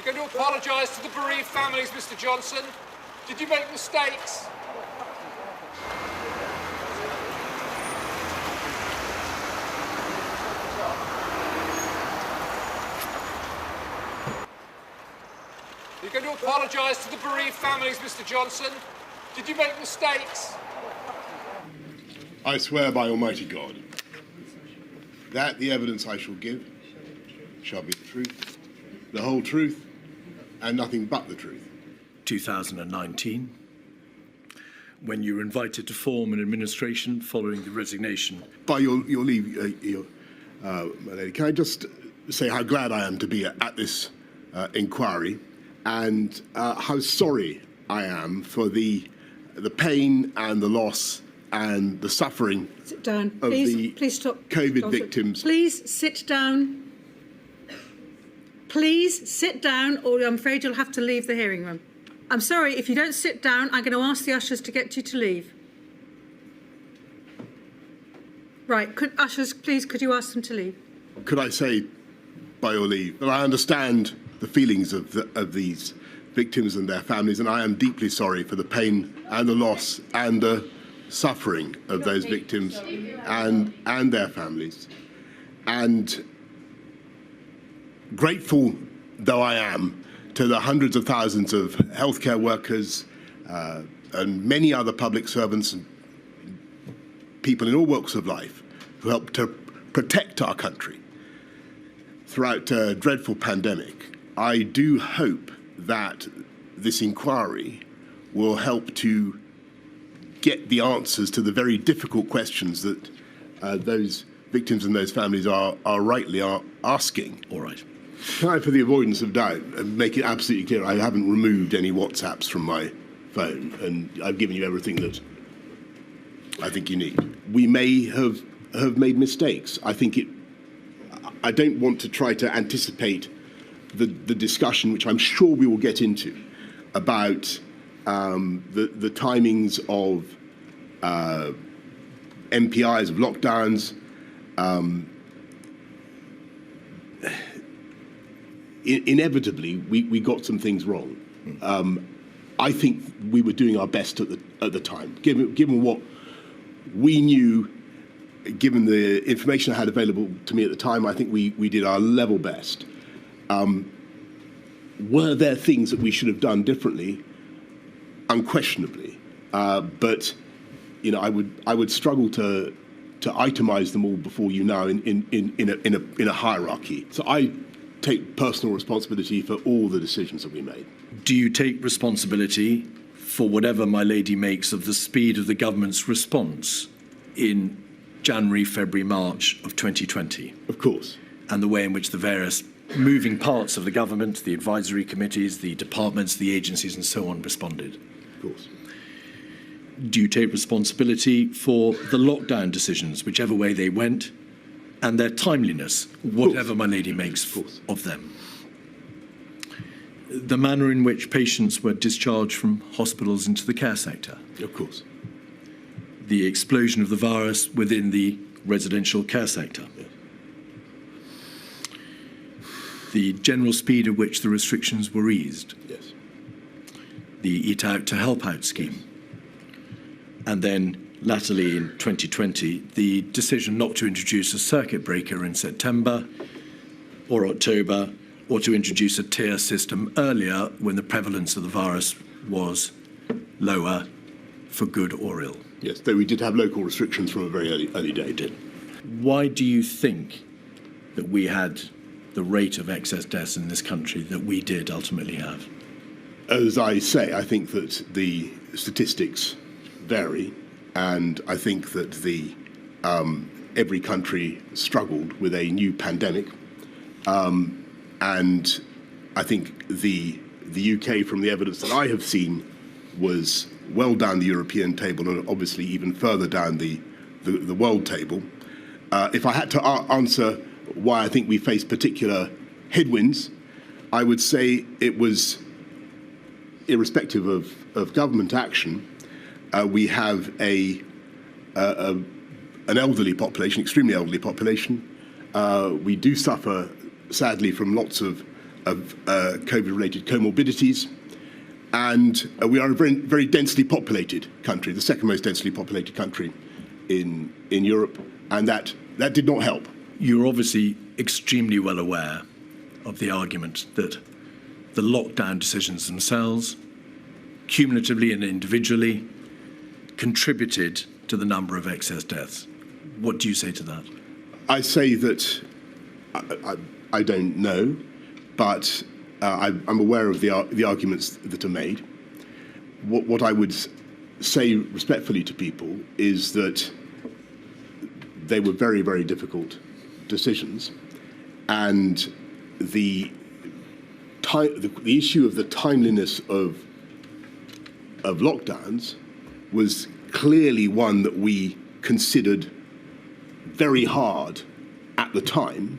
You're going to apologise to the bereaved families, Mr Johnson. Did you make mistakes? You're going to apologise to the bereaved families, Mr Johnson. Did you make mistakes? I swear by Almighty God that the evidence I shall give shall be the truth, the whole truth, and nothing but the truth. 2019, when you were invited to form an administration following the resignation. By your leave, my lady, can I just say how glad I am to be at this inquiry, and how sorry I am for the pain and the loss and the suffering sit down. of Please stop. COVID victims. Please sit down. Please sit down, or I'm afraid you'll have to leave the hearing room. I'm sorry, if you don't sit down, I'm going to ask the ushers to get you to leave. Right, ushers, please, could you ask them to leave? Could I say, by your leave, that I understand the feelings of these victims and their families, and I am deeply sorry for the pain and the loss and the suffering of those victims and their families. And grateful though I am to the hundreds of thousands of healthcare workers and many other public servants and people in all walks of life who helped to protect our country throughout a dreadful pandemic, I do hope that this inquiry will help to get the answers to the very difficult questions that those victims and those families are rightly asking. All right. Can I, for the avoidance of doubt, make it absolutely clear I haven't removed any WhatsApps from my phone, and I've given you everything that I think you need. We may have made mistakes. I don't want to try to anticipate the discussion, which I'm sure we will get into, about the timings of MPIs, of lockdowns. Inevitably, we got some things wrong. I think we were doing our best at the time, given what we knew, given the information I had available to me at the time. I think we did our level best. Were there things that we should have done differently? Unquestionably, but you know, I would struggle to itemize them all before you now in a hierarchy. So I take personal responsibility for all the decisions that we made. Do you take responsibility for whatever my lady makes of the speed of the government's response in January, February, March of 2020? Of course. And the way in which the various moving parts of the government, the advisory committees, the departments, the agencies and so on responded? Of course. Do you take responsibility for the lockdown decisions, whichever way they went, and their timeliness, whatever my lady makes of them? The manner in which patients were discharged from hospitals into the care sector? Of course. The explosion of the virus within the residential care sector? Yes. The general speed at which the restrictions were eased? Yes. The Eat Out to Help Out scheme? And then, latterly in 2020, the decision not to introduce a circuit breaker in September or October, or to introduce a tier system earlier when the prevalence of the virus was lower, for good or ill. Yes, though we did have local restrictions from a very early day. Did. Why do you think that we had the rate of excess deaths in this country that we did ultimately have? As I say, I think that the statistics vary, and I think that every country struggled with a new pandemic, and I think the UK, from the evidence that I have seen, was well down the European table and obviously even further down the world table. If I had to answer why I think we faced particular headwinds, I would say it was irrespective of government action. We have an elderly population, extremely elderly population. We do suffer, sadly, from lots of of COVID-related comorbidities. And we are a very, very densely populated country, the second most densely populated country in Europe, and that did not help. You're obviously extremely well aware of the argument that the lockdown decisions themselves, cumulatively and individually, contributed to the number of excess deaths. What do you say to that? I say that I don't know, but I'm aware of the arguments that are made. What I would say respectfully to people is that they were very, very difficult decisions, and the issue of the timeliness of lockdowns was clearly one that we considered very hard at the time,